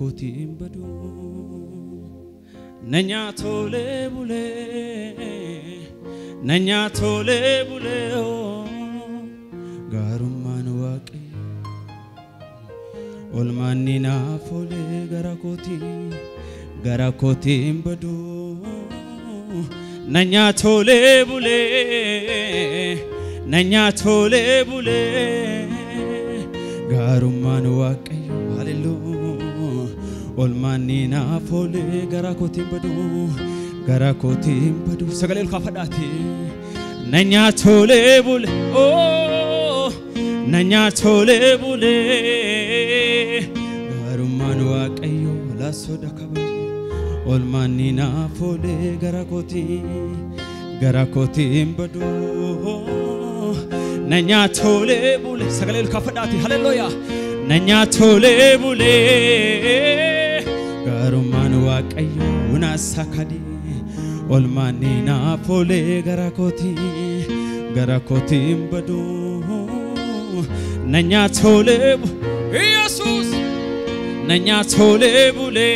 garakotiin badu nanya tole bule garumman waqi olmanni naafole garakotiin badu nanya tole bule garumman waqi hallelujah olmanni naafole garakotiin badu sagaleel kafadati nanya tole bule oh nanya tole bule garumman waqi la soda kabari olmanni naafole garakotiin badu nanya tole bule sagaleel kafadati hallelujah nanya tole bule garumman waqi unasakadi olmanni naafole garakotiin badu nanya tole Jesus nanya tole bule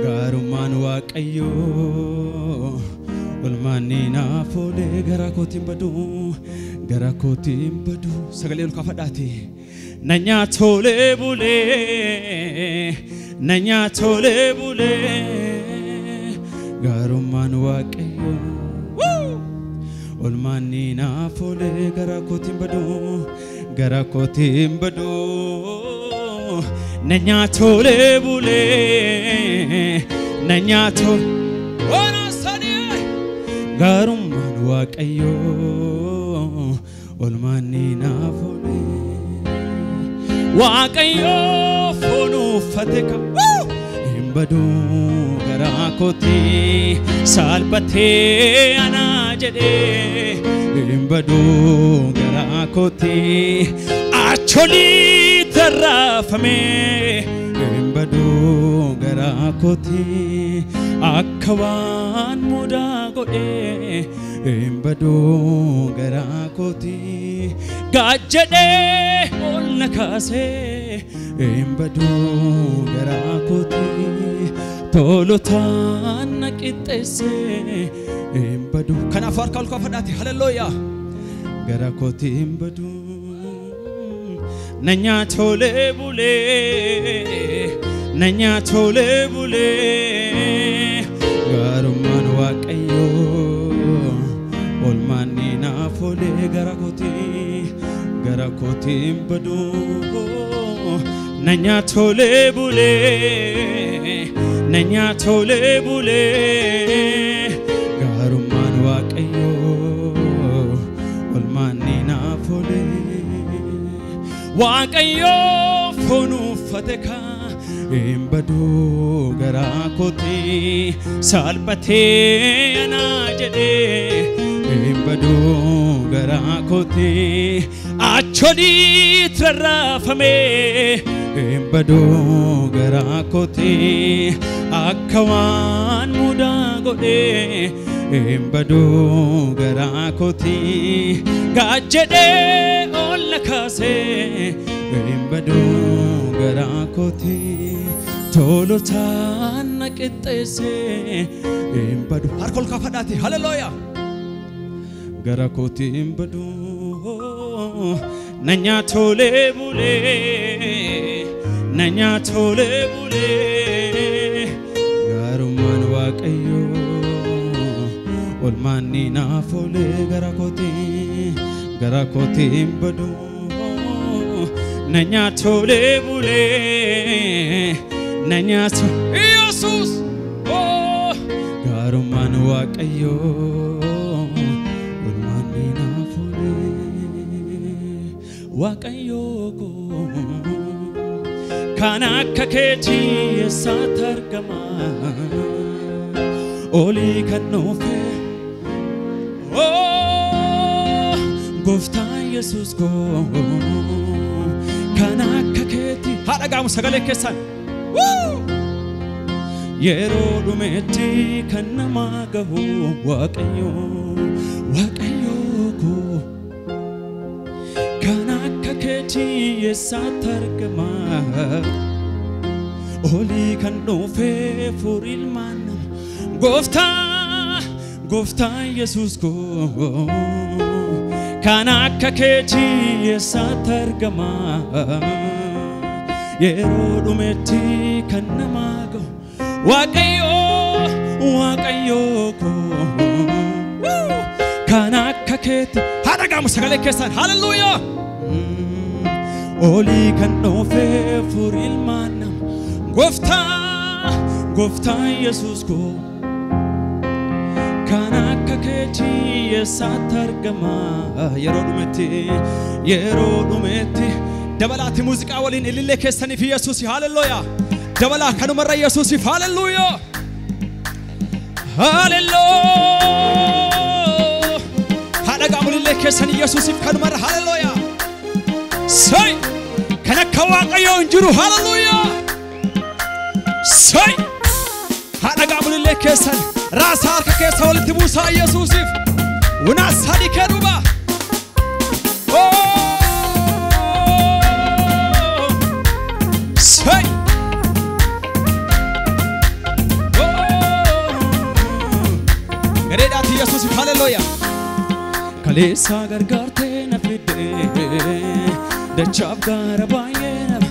garumman waqi olmanni naafole garakotiin badu sagaleel kafadati nanya tole bule garumman waqi olmanni naafole garakotiin badu nanya tole bule wana sani garumman waqi olmanni naafole waqi fonu fateka imbadu garakoti salbate ana jede imbadu garakoti acholi tarafame imbadu garakoti akwan muda gode imbadu garakoti gajede olnakase imbadu garakoti tolotan naqitese imbadu kana farkal kafadati hallelujah garakotiin badu nanya tole bule garumman waqi olmanni naafole garakotiin badu nanya tole bule garumman waqi olmanni naafole waqi fonu fateka imbadu garakoti salbate ana jede imbadu garakoti acholi trarafame imbadu garakoti akwan muda gode imbadu garakoti gajede olakase imbadu garakoti tolotan naqitese imbadu harkol kafadati hallelujah garakotiin badu nanya tole bule garumman waqi olmanni naafole garakotiin badu nanya tole bule Jesus oh garumman waqi olmanni naafole waqi ko kana kaketi satargama oli kanofe oh gofta Jesus ko kana kaketi hadagamu sagale kesan yero dumeti kanama gahu waqi ko kana kaketi satargama olii kan dhufee furiil maannam gooftaa Yesuus koo kan akka keetii eessatti argama yeroo dhumetti kan nama ga'u waaqayyo koo kan akka keetii haadha gaamu sagalee keessaan hallelujaa olii kan dhufee furiil maannam gooftaa Yesuus koo kan akka keetii eessatti argama yeroo dhumetti dabalaati muuziqaa waliin ilillee keessaniif Yesuus hallelujaa dabalaa kanumarra Yesuus hallelujaa hallelujaa haadha gaamulillee keessanii Yesuus kanumarra hallelujaa say kan akka waaqayyoo hin jiru hallelujaa say haadha gaamulillee keessan raasa harka keessa walitti buusaa Yesuusiif una sadi keduba say gareedhaati Yesuusiif hallelujaa kaleessa gargaartee na fidde dachaaf gaara baay'ee nama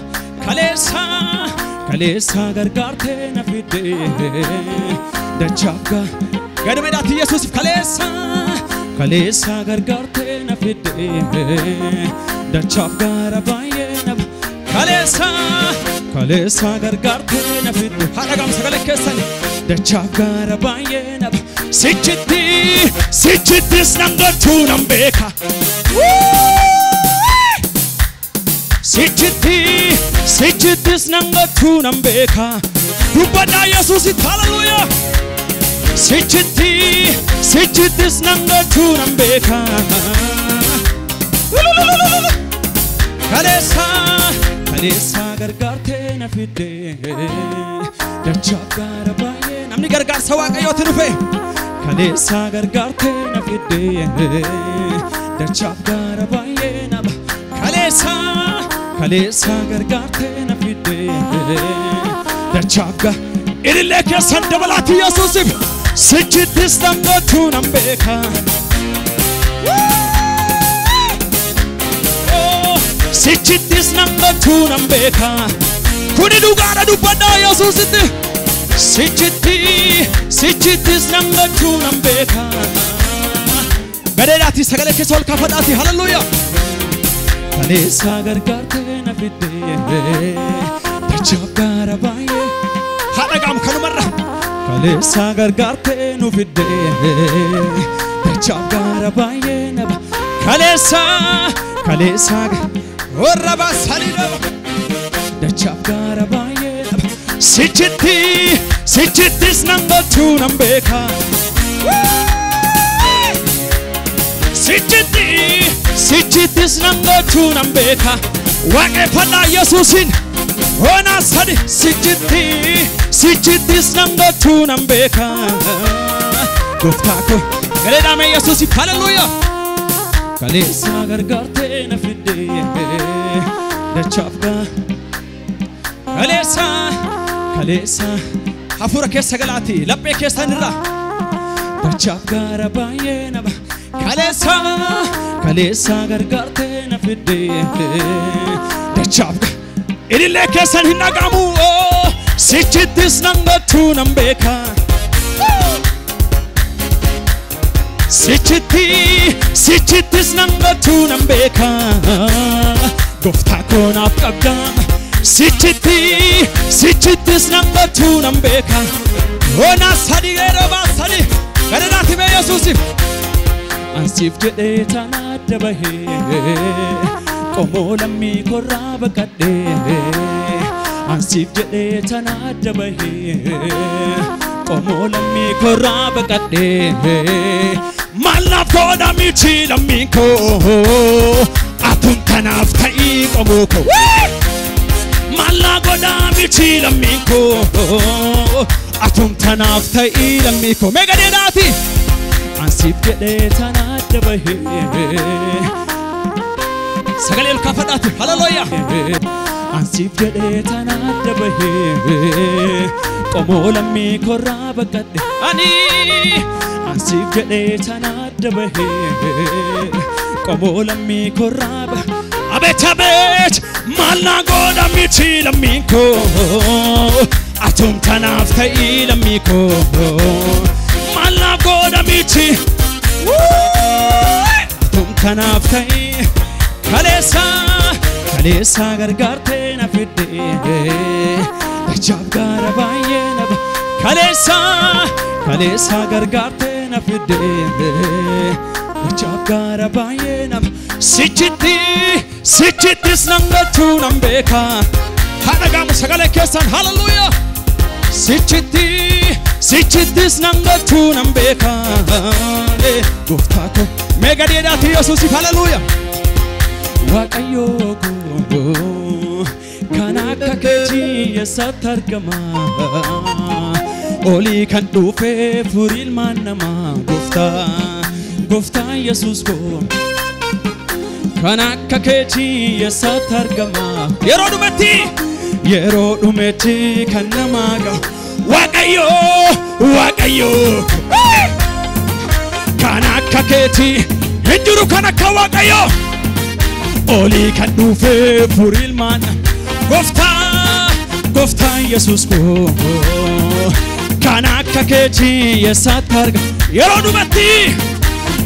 kaleessa gargaartee na fidde dachaaf gaadhumeedhaati Yesuusiif kaleessa gargaartee na fidde dachaaf gaara baay'ee nama kaleessa gargaartee na fidde haadha gaam sagalee keessan dachaaf gaara baay'ee nama sichittis nan gochuu nan beeka sichittis nan gochuu nan beeka dubbadhaa Yesuusitti hallelujaa sichittis nan gochuu nan beeka kaleessa gargaartee na fidde dachaaf gaara baay'ee namni gargaarsa waaqayyootti dhufe kaleessa gargaartee na fidde dachaaf gaara baay'ee nama kaleessa gargaartee na fidde dachaaf ilillee keessan dabalaati Yesuusiif sichittis nan gochuu nan beeka sichittis nan gochuu nan beeka kuni dhugaadha dubbadhaa Yesuusitti sichittis nan gochuu nan beeka gadeedhaati sagalee keessa ol kaafadhaati hallelujaa kaleessa gargaartee na fidde dachaaf gaara baay'ee haadha gaam kanumarra kaleessa gargaartee nu fidde dachaaf gaara baay'ee nama kaleessa warra baasanii nama dachaaf gaara baay'ee nama sichittis nan gochuu nan beeka sichittis nan gochuu nan beeka waaqeffadhaa Yesuusin hoonaa sadi sichittis nan gochuu nan beeka gooftaa koo gareedhaame Yesuusiif hallelujaa kaleessa gargaartee na fidde dachaaf kaleessa hafuura keessa galaati laphee keessan irraa dachaaf gaara baay'ee nama kaleessa gargaartee na fidde dachaaf ilillee keessan hin dhagamu sichittis nan gochuu nan beeka sichittis nan gochuu nan beeka gooftaa koo naaf qabda sichittis nan gochuu nan beeka hoonaa sadi yeroo baasani gadeedhaati mee Yesuusiif ansiif jedhee tan adda bahee qomoo lammii korraa baqadhee ansiif jedhee tan adda bahee qomoo lammii korraa baqadhee mallaaf godha miti lammiin koo atun kanaaf ta'ii qomoo koo mallaa godha miti lammiin koo atun kanaaf ta'ii lammii koo mee gadeedhaati ansiif jedhee tan adda bahee sagalee ol kaafadhaati hallelujaa አንሲፍ ጀዴታና ደበሄ ቆሞ ለሚኮራ በቀደ አኒ አንሲፍ ጀዴታና ደበሄ ቆሞ ለሚኮራ አቤት አቤት ማልና ጎዳ ሚችል ለሚኮ አቶም ተናፍተይ ለሚኮ ማልና ጎዳ ሚችል አቶም ተናፍተይ ከሌሳ ገርጋርቴ ነፍዴ ደጃፍ ጋር ባየነባ ከሌሳ ገርጋርቴ ነፍዴ ደጃፍ ጋር ባየነባ ሲችቲስ ነንገቹ ነምቤካ ሃነጋሙ ሰገለ ኬሳን ሃሌሉያ ሲችቲስ ነንገቹ ነምቤካ ጎፍታኮ ሜጋዴዳት ኢየሱስ ሃሌሉያ ዋቀዮ ካናካ ከጂ የሰተርገማ ኦሊ ከንዱፌ ፉሪል ማነማ ጎፍታ ኢየሱስ ኮ ካናካ ከጂ የሰተርገማ የሮዱመቲ ከነማጋ ዋቀዮ ካናካ ከጂ እንጅሩ ካናካ ዋቀዮ ኦሊ ከንዱፌ ፉሪል ማነ ጎፍታ ኢየሱስ ኮ ካናካ ከጂ የሳታርጋ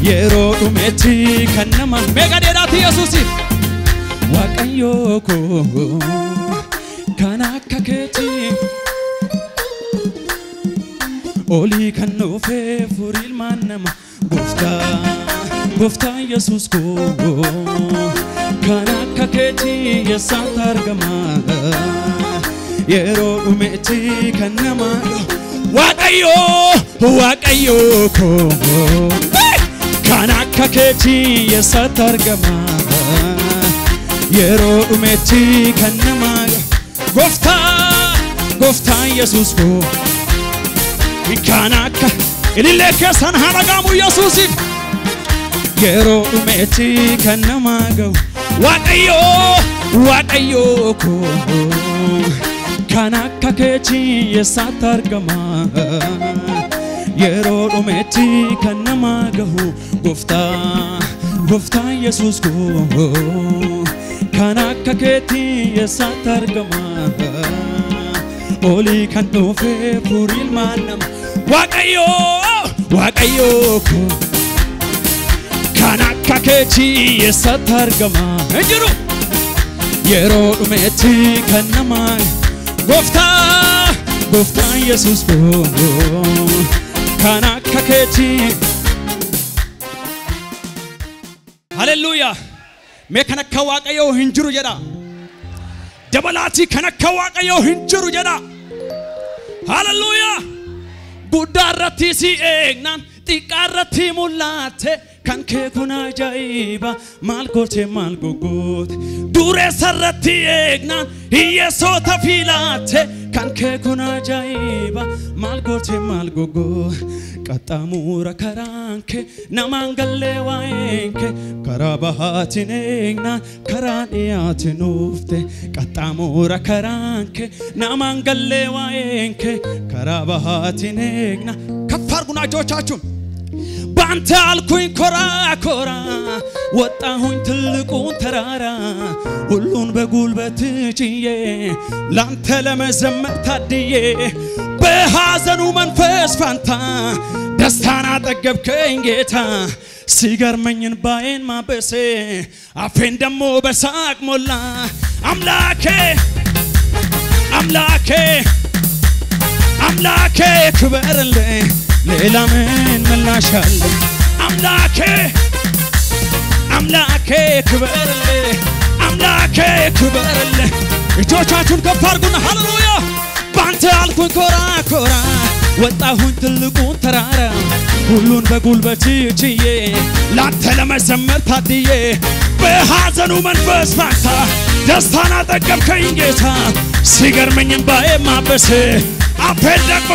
የሮዱመቲ ከነማ ሜጋዴዳት ኢየሱስ ዋቀዮ ኮ ካናካ ከጂ ኦሊ ከንዱፌ ፉሪል ማነማ ጎፍታ ኢየሱስ ኮ ካናካ ከጂ የሳታርገማ የሮዱመቲ ከነማ ዋቀዮ ኮ ካናካ ከጂ የሳታርገማ የሮዱመቲ ከነማ ጎፍታ ኢየሱስ ኮ ካናካ ኢሊሌ ከሰን ሃናጋሙ ኢየሱስ የሮዱመቲ ከነማ ዋቀዮ ኮ ካናካ ከጂ የሳታርገማ የሮዱመቲ ከነማ ጎፍታ ኢየሱስ ኮ ካናካ ከጂ የሳታርገማ ኦሊ ከንዱፌ ፉሪል ማነማ ዋቀዮ ኮ ካናካ ከጂ የሳታርገማ እንጅሩ የሮዱመቲ ከነማ ጎፍታ ኢየሱስ ኮ ካናካ ከጂ ሃሌሉያ ሜከነካ ዋቀዮ እንጅሩ ጀዳ ደበላቲ ከነካ ዋቀዮ እንጅሩ ጀዳ ሃሌሉያ ጉዳረቲ ሲኤግናን ጢቃረቲ ሙላቴ ካንኬ ኩና ጃይባ ማልጎት ዱሬ ሰረቲ ኤግናን ኢየሱስ ተፊላቴ ካንኬ ኩና ጃይባ ማልጎት ቀጣሙራ ከራንኬ ናማንገሌ ዋይንኬ ከራባሃቲኔግና ከራንያቲኑፍቴ ቀጣሙራ ከራንኬ ናማንገሌ ዋይንኬ ከራባሃቲኔግና ከፋርጉና ጆቻችሁን ባንተ አልኩኝ ኮራ ወጣሁኝ ትልቁን ተራራ ሁሉን በጉልበት ጭዬ ላንተ ለመዘመር ታድዬ በሐዘኑ መንፈስ ፋንታ ደስታን አጠገብከኝ ጌታ ሲገርመኝን ባይን ማበሴ አፌን ደሞ በሳቅ ሞላ አምላኬ ክበርልኝ ሌላ ምን ምላሻለ አምላኬ ክበርልኝ እጆቻችሁን ከፍ አድርጉና ሃሌሉያ ባንተ አልኩኝ ኮራ ወጣሁኝ ትልቁን ተራራ ሁሉን በጉልበት ጭዬ ላንተ ለመዘመር ታድዬ በሐዘኑ መንፈስ ፋንታ ደስታን አጠገብከኝ ጌታ ሲገርመኝም ባዬ ማበሴ አፌን ደግሞ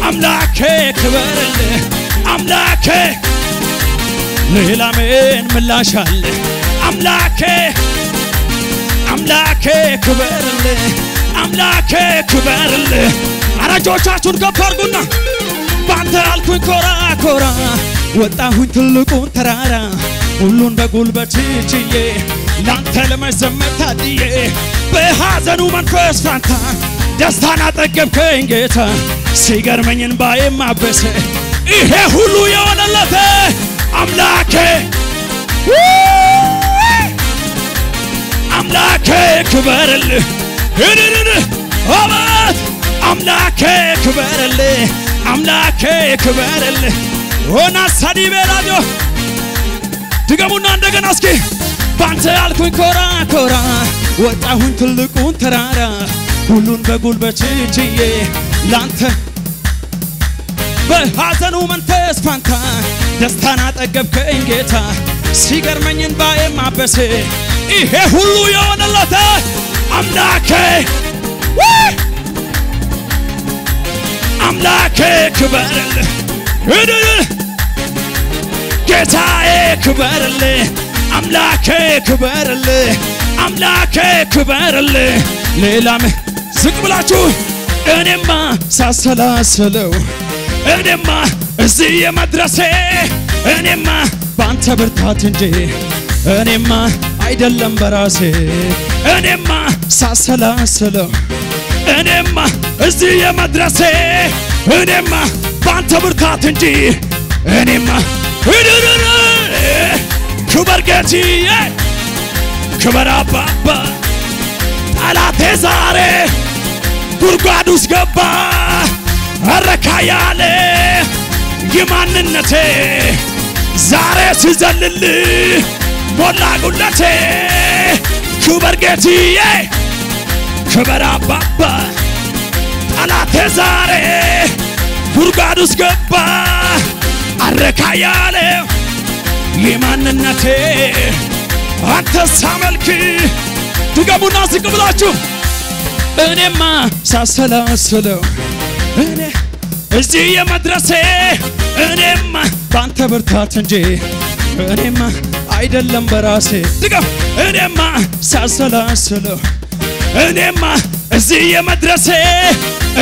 አምላኬ ክበርልኝ ሌላ ምን ምላሻለ አምላኬ ክበርልህ አምላኬ ክበርልህ አራጆቻችሁን ከፍ አድርጉና ባንተ አልኩኝ ኮራ ኮራ ወጣሁኝ ትልቁን ተራራ ሁሉን በጉልበት ችዬ ላንተ ለመዘመር ታድዬ በሐዘኑ መንፈስ ፋንታ ደስታን አጠገብከኝ ጌታ ሲገርመኝ እንባዬ ማበሰ ይሄ ሁሉ የሆነለት አምላኬ ክበርልህ አባት አምላኬ ክበርልህ ሆና ሳዲቤራጆ ድገሙና እንደገና እስኪ ባንተ አልኩኝ ኮራ ኮራ ወጣሁኝ ትልቁን ተራራ ሁሉን በጉልበት ችዬ ላንተ በሐዘኑ መንፈስ ፋንታ ደስታን አጠገብከኝ ጌታ ሲገርመኝ እንባዬ ማበሰ ይሄ ሁሉ የሆነለት አምላኬ ክበርልህ ጌታዬ ክበርልህ አምላኬ ክበርልህ ሌላም ዝቅ ብላችሁ እኔማ ሳሰላስለው እኔማ እዚህ የመድረሴ እኔማ ባንተ ብርታት እንጂ እኔማ አይደለም በራሴ እኔማ ሳሰላስለው እኔማ እዚህ የመድረሴ እኔማ ባንተ ብርታት እንጂ እኔማ ክበር ጌታዬ ክበር አባባ ጠላቴ ዛሬ ጉድጓድ ውስጥ ገባ አረካ ያለ የማንነቴ ዛሬ ሲዘልልህ ሞላ ጉለቴ ክበር ጌታዬ ክበር አባባ ጠላቴ ዛሬ ጉድጓድ ውስጥ ገባ አረካ ያለ የማንነቴ አንተ ሳመልክ ድገሙና ዝቅ ብላችሁ እኔማ ሳሰላስለው እኔ እዚህ የመድረሴ እኔማ ባንተ ብርታት እንጂ እኔማ አይደለም በራሴ ድገም እኔማ ሳሰላስለው እኔማ እዚህ የመድረሴ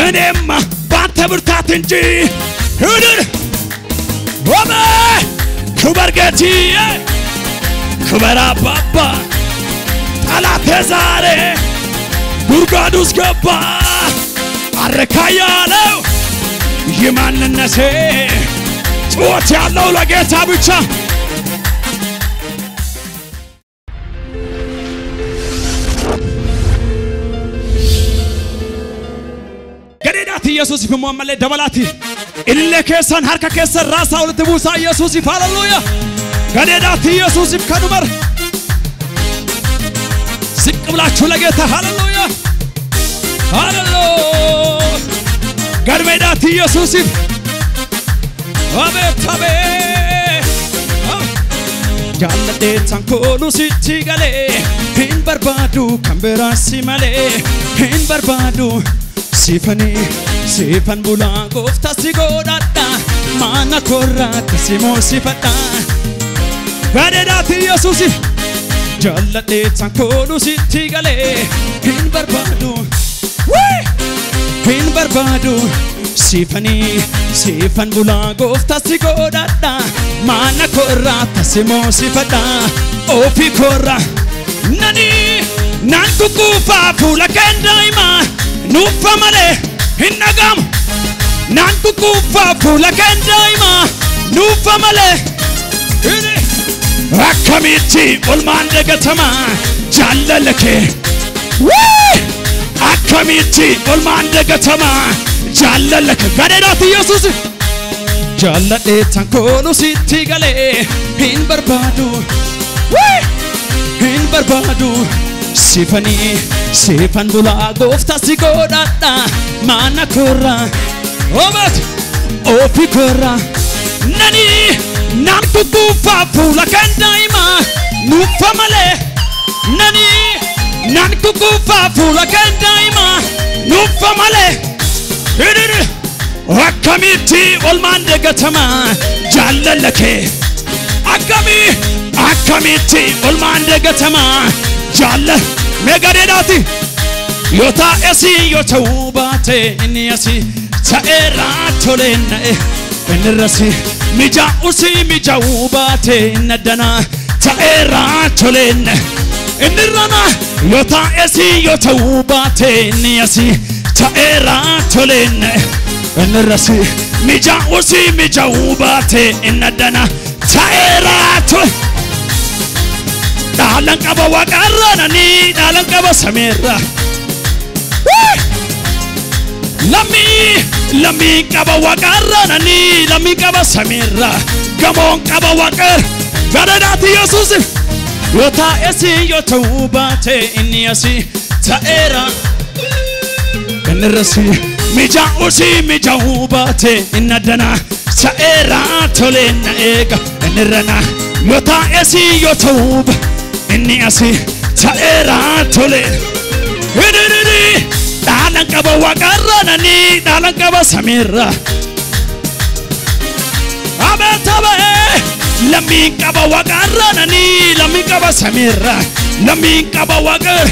እኔማ ባንተ ብርታት እንጂ ወበ ክበር ጌታዬ ክበር አባባ ጠላቴ ዛሬ ጉድጓድ ውስጥ ገባ አረካ ያለው የማንነቴ ጩኸት ያለው ለጌታ ብቻ ገዴዳት ኢየሱስ ይፈሞመለ ደበላቲ ኢለከሰን ሀርካ ከሰን ራሳው ለተቡሳ ኢየሱስ ይፋለሉያ ገዴዳት ኢየሱስ ይከኑበር ዝቅ ብላችሁ ለጌታ ሃሌሉያ ሃሌሉያ ገርሜዳት ኢየሱስ አቤት ጃለዴ ታንኮሉ ሲቲጋሌ ሂን በርባዱ ከምበራሲ ማሌ ሂን በርባዱ ሲፈን ቡላ ጎፍታ ሲጎዳዳ ማና ኮራት ሲሞ ሲፈጣ ገዴዳት ኢየሱስ ጃለዴ ታንኮሉ ሲቲጋሌ ሂን በርባዱ ሲፈን ቡላ ጎፍታ ሲጎዳዳ ማና ኮራት ሲሞ ሲፈጣ ኦፊ ኮራ ነኒ ናንኩኩፋ ፉላ ከንዳይማ ኑፋ ማሌ hinagam nanku kufa fula kendaima nufa male akamiti olmande gatama jallalake akamiti olmande gatama jallalake gadedat ኢየሱስ jallade tankolu sitigale hin barbadu ሲፈን ቡላ ጎፍታ ሲጎዳዳ ማና ኮራ ኦበት ኦፊ ኮራ ነኒ ናንኩ ኩፋ ፉላ ከንዳይማ ኑፋ ማሌ ነኒ ናንኩ ኩፋ ፉላ ከንዳይማ ኑፋ ማሌ አካሚቲ ኦልማንደ ገተማ ጃለለኬ አካሚ akkamitti olmaan dagatama jaalla meegadeedhaati yoota esi yoota ubaate inni asi ta'eera toleenna inni rasi mija ubaate inni dana ta'eera toleenna inni rana yoota esi yoota ubaate inni asi ta'eera toleenna inni rasi mija ubaate inni dana ta'eera toleenna dalan qaba waqarranani dalan qaba sameera lami qaba waqarranani lami qaba sameera gamon qaba waqar gadadati yesus yota esi yota ubate inni asi ta'era enrasi mija ubate innadana ta'era tolena ega enrana yota esi yota ubate inni asi ta'era tole hidiri dalan qaba waqarranani dalan qaba sameera abatabe lami qaba waqarranani lami qaba sameera lami qaba waqar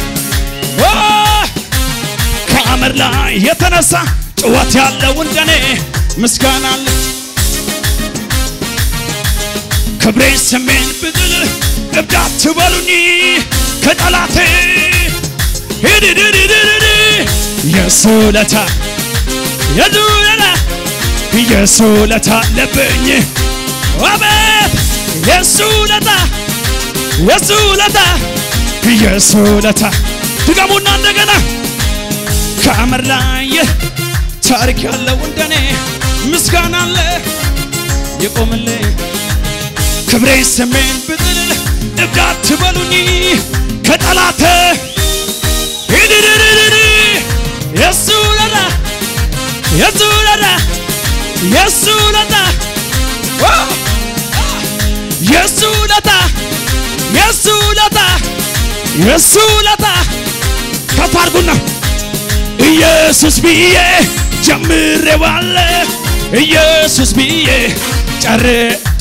ከአመር ላይ የተነሳ ጭዋት ያለው እንደኔ ምስጋና አለ ክብሬን ስሜን ብጥል እብዳት ትበሉኝ ከጠላቴ ሂድድድድድ የሱለታ ለብኝ አቤት የሱለታ ድገሙና እንደገና ከአመር ላይ ታሪክ ያለው እንደኔ ምስጋና አለ የቆመልኝ ክብሬን ስሜን ብጥል እብዳት ትበሉኝ ከጠላቴ ሂድድድድ የሱለታ ከፋርጉና ኢየሱስ ብዬ ጀምሬዋለሁ ኢየሱስ ብዬ ጨር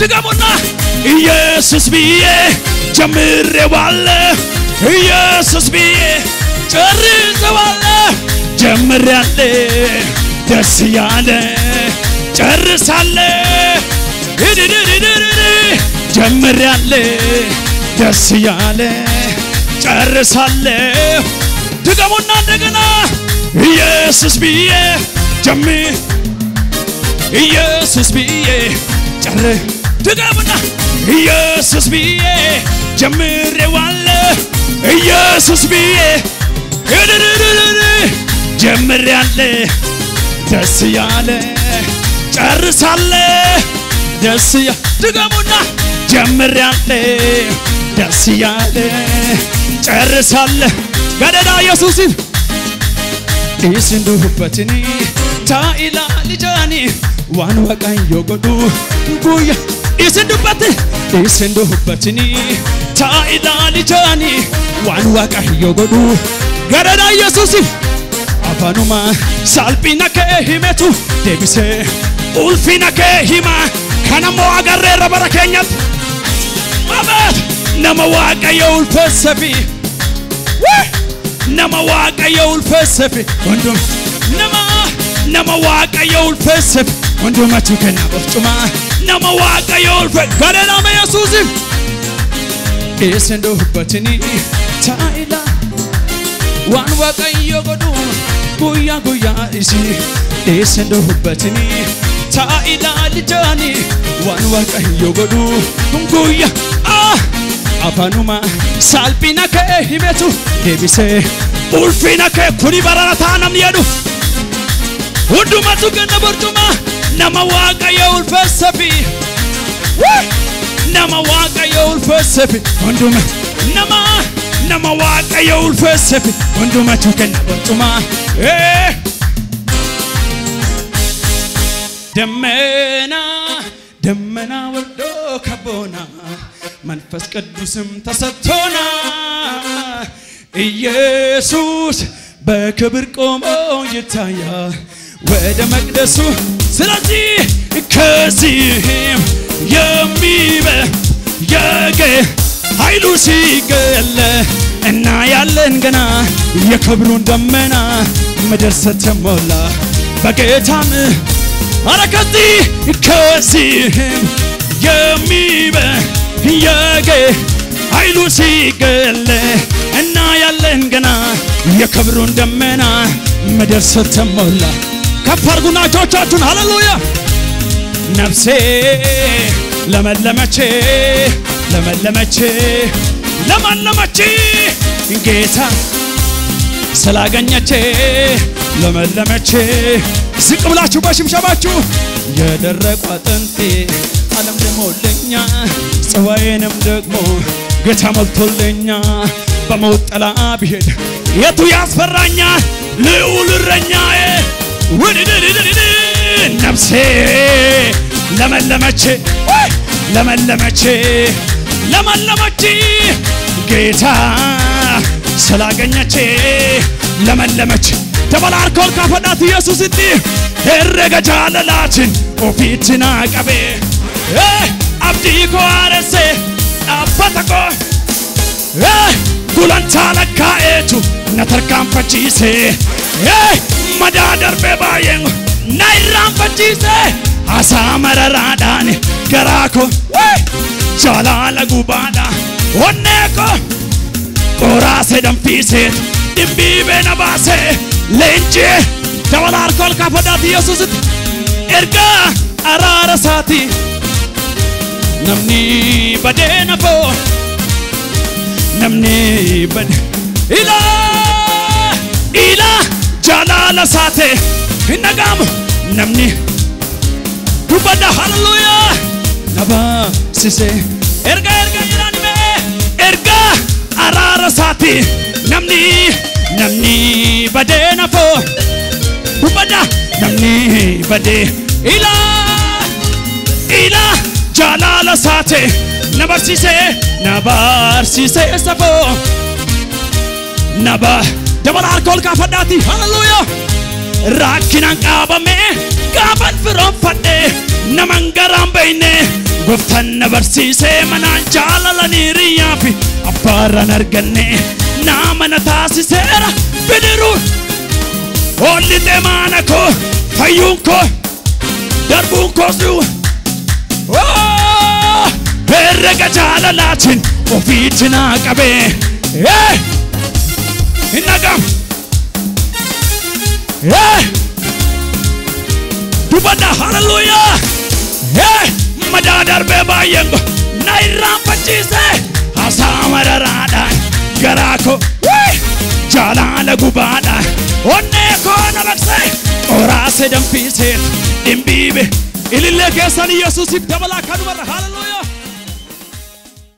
ድገሙና ኢየሱስ ብዬ ጀምሬዋለሁ ኢየሱስ ብዬ ጨርሰዋለሁ ጀምሬያለሁ ደስ ያለ ጨርሳለሁ ጀምሬያለሁ ደስ ያለ ጨርሳለሁ ድገሙና እንደገና ኢየሱስ ብዬ ኢየሱስ ብዬ ጨር ድገሙና ኢየሱስ ብዬ ጀምሬዋለሁ ኢየሱስ ብዬ ጀምሬያለሁ ደስ ያለ ጨርሳለሁ ደስ ያለ ድገሙና ጀምሬያለሁ ደስ ያለ ጨርሳለሁ ገደዳ ኢየሱስን ኢስንዱበትኒ ታኢላ ልጃኒ ዋን ወቃዮ ጎዱ ጉያ ኢስንዱበትኒ ታኢላ ልጃኒ ዋን ወቃዮ ጎዱ ገደዳ ኢየሱስን አፋኑማ ሳልጲና ከሂመቱ ደብሴ ኡልፊና ከሂማ ከነሞ አገሬ ረበረከኛት አባት ነመዋቀዮ ኡልፈሰፊ ነመዋቀዮ ኡልፈሰፊ ወንዱም ነመዋቀዮ ኡልፈሰፊ ወንዱማቹ ከና በርጩማ ነመዋቀዮ ኡልፈ ገደዳ ኢየሱስ ኢስንዱበትኒ ታኢላ ዋን ወቃዮ ጎዱ ጉያ ኢሲ ኢስንዱበትኒ ታኢላ ልጃኒ ዋን ወቃዮ ጎዱ ጉያ አፋኑማ ሳልጲና ከሂመቱ ደብሴ ኡልፊና ከኩኒ በራታ ነምየዱ ወንዱማቹ ከና በርጩማ ነመዋቀዮ ኡልፈሰፊ ነመዋቀዮ ኡልፈሰፊ ወንዱማ ነመዋቀዮ ኡልፈሰፊ ወንዱማቹ ከና በርጩማ ደመና ወርዶ ከቦና መንፈስ ቅዱስም ተሰጥቶና ኢየሱስ በክብር ቆሞ ይታያል ወደ መቅደሱ ስለዚህ ከዚህም የሚበልጥ ኃይሉ ሲገለ እና ያለን ገና የክብሩን ደመና ምድር ስትሞላ በጌታም አረከቲ ከሲህም የሚበየጌ ኃይሉ ሲገለ እና ያለን ገና የክብሩን ደመና ምድር ስትሞላ ከፍ አድርጉና እጆቻችሁን ሃሌሉያ ነፍሴ ለመለመቼ ጌታ ስላገኘቼ ለመለመቼ ዝቅ ብላችሁ በሽምሸባችሁ የደረቁ አጥንቴ ዓለም ደሞልኛ ጽዋዬንም ደግሞ ጌታ ሞልቶልኛ በሞት ጥላ ብሄድ የቱ ያስፈራኛል ልዑል እረኛዬ ነፍሴ ለመለመቼ ጌታ ስላገኘቼ ለመለመች ተበላርኮል ካፈዳት ኢየሱስ እንዲ እረገ ጃለላችን ኦፊትና ቀቤ አብዲ ኮአረሴ አባታኮ ጉላንታ ለካኤቱ ነተርካም ፈቺሴ መዳደር በባየን ናይራም ፈቺሴ አሳመረራዳን ገራኮ ጃላለ ጉባዳ ወኔኮ ቆራሴ ደምፊሴት ድምቢቤ ነባሴ ሌንጄ ተወላርኮል ካፈዳት ኢየሱስ ኤርጋ አራረሳቲ ነምኒ በደነፎ ነምኒ በደ ኢላ ጃላለ ሳቴ ይነጋም ነምኒ ዱበዳ ሃሌሉያ ነባ ሲሴ ኤርጋ ይራንሜ ኤርጋ አራረሳቲ namni badenafo ubada namni bade ila jalala sate nabarsise safo naba dabal alcohol ka fadati hallelujah rakinan qabame qaban firon fadde namangaram beine goftan nabarsise manan jalalani riyafi afaran arganne namana tasisera bidiru olli temanako fayunko darbunko su erga jalalachin ofitina qabe inagam dubada hallelujah madadar bebayengo nairam pachise asamararada garako jalala gubada oneko nabakse orase damfise dimbibe ilille kesan yesus ibtabala kanumar hallelujah